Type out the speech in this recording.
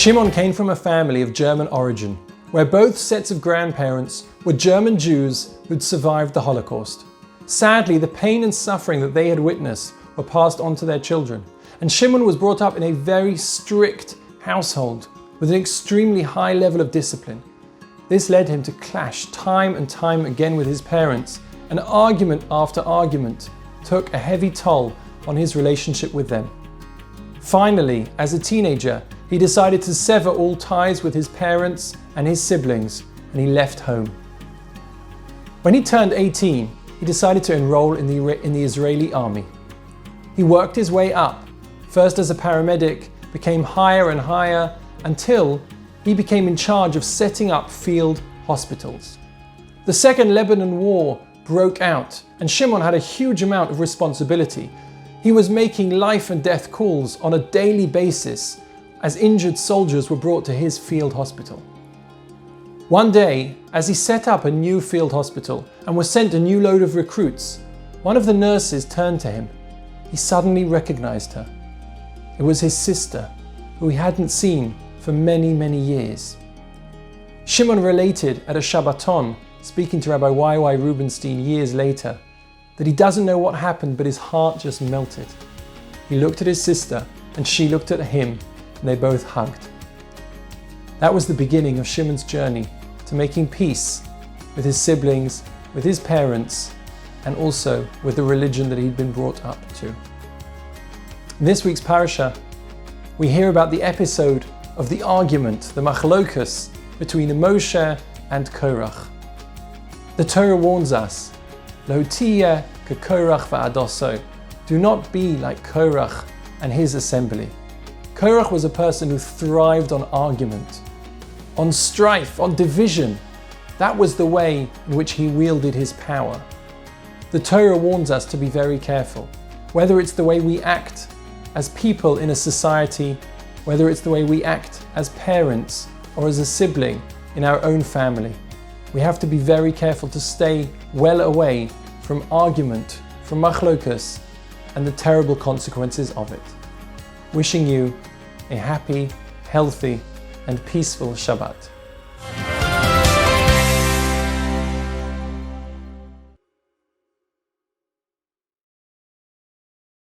Shimon came from a family of German origin, where both sets of grandparents were German Jews who'd survived the Holocaust. Sadly, the pain and suffering that they had witnessed were passed on to their children, and Shimon was brought up in a very strict household with an extremely high level of discipline. This led him to clash time and time again with his parents, and argument after argument took a heavy toll on his relationship with them. Finally, as a teenager, he decided to sever all ties with his parents and his siblings, and he left home. When he turned 18, he decided to enroll in the Israeli army. He worked his way up, first as a paramedic, became higher and higher, until he became in charge of setting up field hospitals. The Second Lebanon War broke out, and Shimon had a huge amount of responsibility. He was making life and death calls on a daily basis as injured soldiers were brought to his field hospital. One day, as he set up a new field hospital and was sent a new load of recruits, one of the nurses turned to him. He suddenly recognized her. It was his sister, who he hadn't seen for many, many years. Shimon related at a Shabbaton, speaking to Rabbi Y.Y. Rubenstein years later, that he doesn't know what happened, but his heart just melted. He looked at his sister and she looked at him, and they both hugged. That was the beginning of Shimon's journey to making peace with his siblings, with his parents, and also with the religion that he'd been brought up to. In this week's parasha, we hear about the episode of the argument, the machlokas, between Moshe and Korach. The Torah warns us, Lo tiyeh keKorach va'adoso. Do not be like Korach and his assembly. Korach was a person who thrived on argument, on strife, on division. That was the way in which he wielded his power. The Torah warns us to be very careful, whether it's the way we act as people in a society, whether it's the way we act as parents or as a sibling in our own family. We have to be very careful to stay well away from argument, from machlokas, and the terrible consequences of it. Wishing you a happy, healthy, and peaceful Shabbat.